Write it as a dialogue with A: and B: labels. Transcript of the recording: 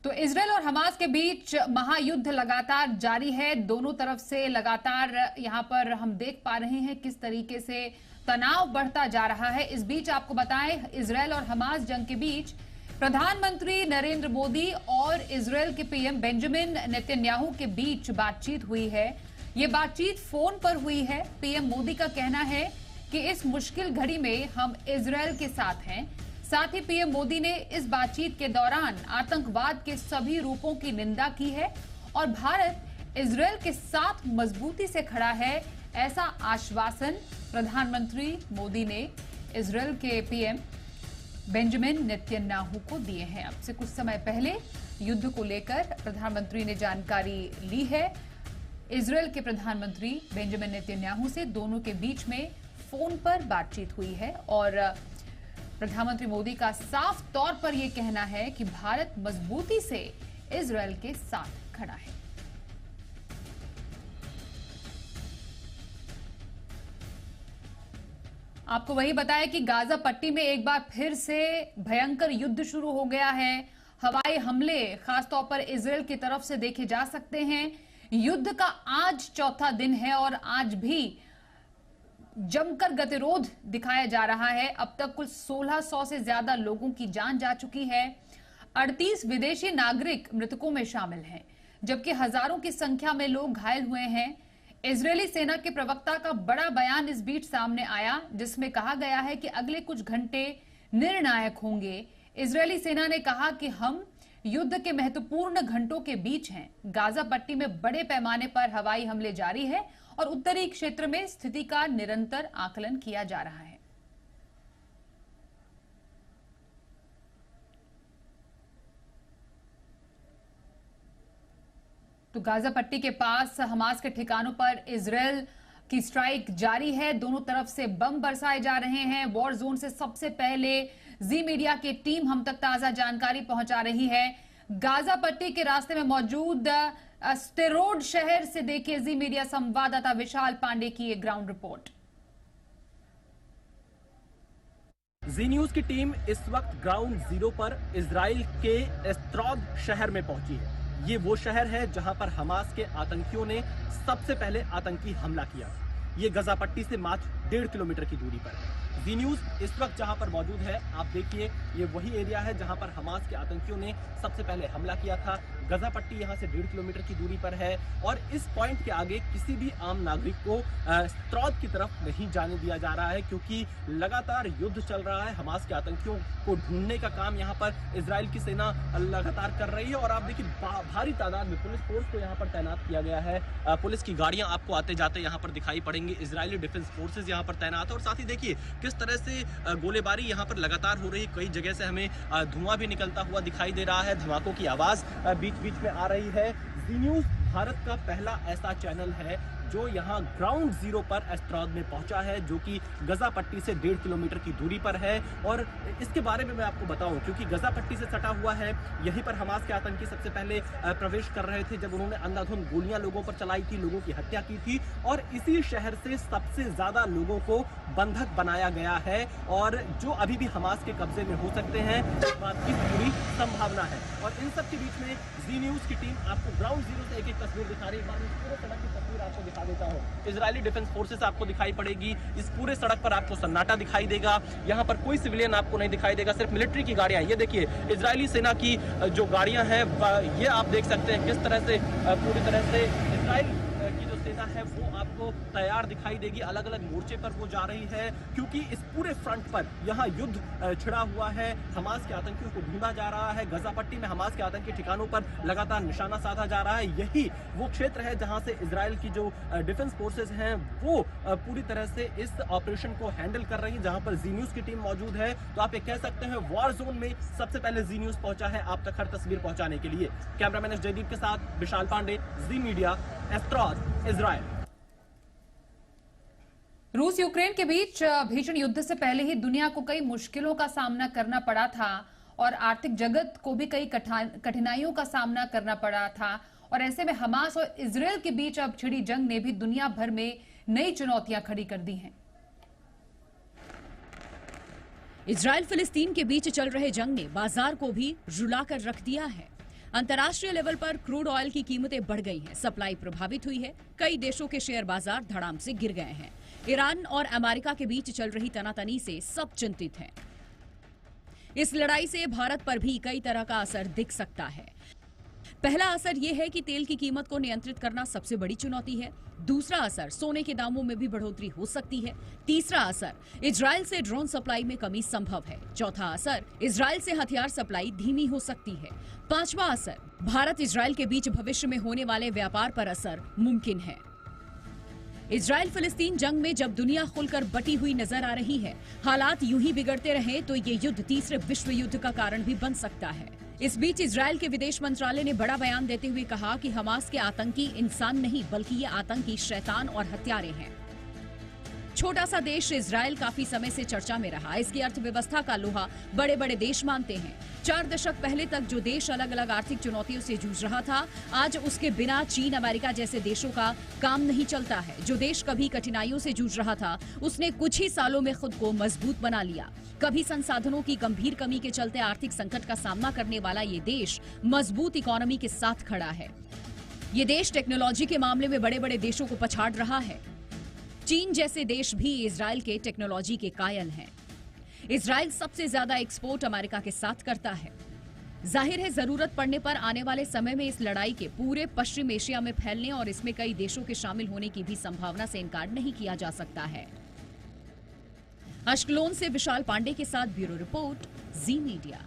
A: तो इजरायल और हमास के बीच महायुद्ध लगातार जारी है। दोनों तरफ से लगातार यहां पर हम देख पा रहे हैं किस तरीके से तनाव बढ़ता जा रहा है। इस बीच आपको बताएं, इजरायल और हमास जंग के बीच प्रधानमंत्री नरेंद्र मोदी और इजरायल के पीएम बेंजामिन नेतन्याहू के बीच बातचीत हुई है। ये बातचीत फोन पर हुई है। पीएम मोदी का कहना है कि इस मुश्किल घड़ी में हम इजरायल के साथ हैं। साथ ही पीएम मोदी ने इस बातचीत के दौरान आतंकवाद के सभी रूपों की निंदा की है और भारत इजरायल के साथ मजबूती से खड़ा है, ऐसा आश्वासन प्रधानमंत्री मोदी ने इजरायल के पीएम बेंजामिन नेतन्याहू को दिए हैं। अब से कुछ समय पहले युद्ध को लेकर प्रधानमंत्री ने जानकारी ली है। इजरायल के प्रधानमंत्री बेंजामिन नेतन्याहू से दोनों के बीच में फोन पर बातचीत हुई है और प्रधानमंत्री मोदी का साफ तौर पर यह कहना है कि भारत मजबूती से इजरायल के साथ खड़ा है। आपको वही बताया कि गाजा पट्टी में एक बार फिर से भयंकर युद्ध शुरू हो गया है। हवाई हमले खासतौर पर इजरायल की तरफ से देखे जा सकते हैं। युद्ध का आज चौथा दिन है और आज भी जमकर गतिरोध दिखाया जा रहा है। अब तक कुल 1600 से ज्यादा लोगों की जान जा चुकी है। 38 विदेशी नागरिक मृतकों में शामिल हैं, जबकि हजारों की संख्या में लोग घायल हुए हैं। इजरायली सेना के प्रवक्ता का बड़ा बयान इस बीच सामने आया, जिसमें कहा गया है कि अगले कुछ घंटे निर्णायक होंगे। इजरायली सेना ने कहा कि हम युद्ध के महत्वपूर्ण घंटों के बीच हैं। गाजा पट्टी में बड़े पैमाने पर हवाई हमले जारी है और उत्तरी क्षेत्र में स्थिति का निरंतर आकलन किया जा रहा है। तो गाजा पट्टी के पास हमास के ठिकानों पर इजरायल की स्ट्राइक जारी है। दोनों तरफ से बम बरसाए जा रहे हैं। वॉर जोन से सबसे पहले जी मीडिया की टीम हम तक ताजा जानकारी पहुंचा रही है। गाजा पट्टी के रास्ते में मौजूद स्टेरोड शहर से देखिए जी मीडिया संवाददाता विशाल पांडे की एक ग्राउंड रिपोर्ट।
B: जी न्यूज की टीम इस वक्त ग्राउंड जीरो पर इजराइल के स्टेरोड शहर में पहुंची है। ये वो शहर है जहां पर हमास के आतंकियों ने सबसे पहले आतंकी हमला किया। ये गाजा पट्टी से मात्र 1.5 किलोमीटर की दूरी पर है। जी न्यूज इस वक्त जहां पर मौजूद है, आप देखिए ये वही एरिया है जहां पर हमास के आतंकियों ने सबसे पहले हमला किया था। गाजा पट्टी यहां से 1.5 किलोमीटर की दूरी पर है और इस पॉइंट के आगे किसी भी आम नागरिक को स्टेरोड की तरफ नहीं जाने दिया जा रहा है, क्योंकि लगातार युद्ध चल रहा है। हमास के आतंकियों को ढूंढने का काम यहाँ पर इजराइल की सेना लगातार कर रही है और आप देखिए भारी तादाद में पुलिस फोर्स को यहाँ पर तैनात किया गया है। पुलिस की गाड़ियां आपको आते जाते यहाँ पर दिखाई पड़ेंगी। इजरायली डिफेंस फोर्सेज यहाँ पर तैनात है और साथ ही देखिए किस तरह से गोलीबारी यहाँ पर लगातार हो रही है। कई जगह से हमें धुआं भी निकलता हुआ दिखाई दे रहा है। धमाकों की आवाज बीच बीच में आ रही है। जी न्यूज भारत का पहला ऐसा चैनल है जो यहाँ ग्राउंड जीरो पर स्टेरोड में पहुंचा है, जो कि गाजा पट्टी से 1.5 किलोमीटर की दूरी पर है। और इसके बारे में मैं आपको बताऊं, क्योंकि गाजा पट्टी से सटा हुआ है, यहीं पर हमास के आतंकी सबसे पहले प्रवेश कर रहे थे जब उन्होंने अंधाधुंध गोलियां लोगों पर चलाई थी, लोगों की हत्या की थी। और इसी शहर से सबसे ज्यादा लोगों को बंधक बनाया गया है और जो अभी भी हमास के कब्जे में हो सकते हैं, इस बात की पूरी संभावना है। और इन सब के बीच में जी न्यूज की टीम आपको ग्राउंड जीरो से एक एक तस्वीर दिखा रही है। इस पूरे सड़क की तस्वीर आपको दिखा देता हूं। इजरायली डिफेंस फोर्सेस आपको दिखाई पड़ेगी। इस पूरे सड़क पर आपको सन्नाटा दिखाई देगा। यहाँ पर कोई सिविलियन आपको नहीं दिखाई देगा, सिर्फ मिलिट्री की गाड़ियां। ये देखिए इजरायली सेना की जो गाड़ियां हैं, ये आप देख सकते हैं किस तरह से पूरी तरह से इजराइल की जो सेना है वो आपको तैयार दिखाई देगी। अलग अलग मोर्चे पर वो जा रही है, क्योंकि इस पूरे फ्रंट पर यहाँ युद्ध छिड़ा हुआ है। हमास के आतंकियों को ढूंढा जा रहा है। गाजा पट्टी में हमास के आतंकी ठिकानों पर लगातार निशाना साधा जा रहा है। यही वो क्षेत्र है जहां से इजराइल की जो डिफेंस फोर्सेज हैं वो पूरी तरह से इस ऑपरेशन को हैंडल कर रही है, जहां पर जी न्यूज की टीम मौजूद है। तो आप ये कह सकते हैं वॉर जोन में सबसे पहले जी न्यूज पहुंचा है आप तक हर तस्वीर पहुंचाने के लिए। कैमरामैन एस जयदीप के साथ विशाल पांडे, जी मीडिया, स्टेरोड, इजराइल।
A: रूस यूक्रेन के बीच भीषण युद्ध से पहले ही दुनिया को कई मुश्किलों का सामना करना पड़ा था और आर्थिक जगत को भी कई कठिनाइयों का सामना करना पड़ा था। और ऐसे में हमास और इजरायल के बीच अब छिड़ी जंग ने भी दुनिया भर में नई चुनौतियां खड़ी कर दी हैं।
C: इजरायल फिलिस्तीन के बीच चल रहे जंग ने बाजार को भी रुलाकर रख दिया है। अंतर्राष्ट्रीय लेवल पर क्रूड ऑयल की कीमतें बढ़ गई हैं, सप्लाई प्रभावित हुई है, कई देशों के शेयर बाजार धड़ाम से गिर गए हैं। ईरान और अमेरिका के बीच चल रही तनातनी से सब चिंतित हैं। इस लड़ाई से भारत पर भी कई तरह का असर दिख सकता है। पहला असर यह है कि तेल की कीमत को नियंत्रित करना सबसे बड़ी चुनौती है। दूसरा असर, सोने के दामों में भी बढ़ोतरी हो सकती है। तीसरा असर, इजराइल से ड्रोन सप्लाई में कमी संभव है। चौथा असर, इजराइल से हथियार सप्लाई धीमी हो सकती है। पांचवा असर, भारत इजराइल के बीच भविष्य में होने वाले व्यापार पर असर मुमकिन है। इजराइल फिलिस्तीन जंग में जब दुनिया खुलकर बटी हुई नजर आ रही है, हालात यूं ही बिगड़ते रहे तो ये युद्ध तीसरे विश्व युद्ध का कारण भी बन सकता है। इस बीच इजराइल के विदेश मंत्रालय ने बड़ा बयान देते हुए कहा कि हमास के आतंकी इंसान नहीं बल्कि ये आतंकी शैतान और हत्यारे हैं। छोटा सा देश इजराइल काफी समय से चर्चा में रहा। इसकी अर्थव्यवस्था का लोहा बड़े बड़े देश मानते हैं। 4 दशक पहले तक जो देश अलग अलग आर्थिक चुनौतियों से जूझ रहा था, आज उसके बिना चीन, अमेरिका जैसे देशों का काम नहीं चलता है। जो देश कभी कठिनाइयों से जूझ रहा था, उसने कुछ ही सालों में खुद को मजबूत बना लिया। कभी संसाधनों की गंभीर कमी के चलते आर्थिक संकट का सामना करने वाला ये देश मजबूत इकोनॉमी के साथ खड़ा है। ये देश टेक्नोलॉजी के मामले में बड़े बड़े देशों को पछाड़ रहा है। चीन जैसे देश भी इजराइल के टेक्नोलॉजी के कायल हैं। इजराइल सबसे ज्यादा एक्सपोर्ट अमेरिका के साथ करता है। जाहिर है, जरूरत पड़ने पर आने वाले समय में इस लड़ाई के पूरे पश्चिम एशिया में फैलने और इसमें कई देशों के शामिल होने की भी संभावना से इनकार नहीं किया जा सकता है। अश्कलोन से विशाल पांडे के साथ ब्यूरो रिपोर्ट, जी मीडिया।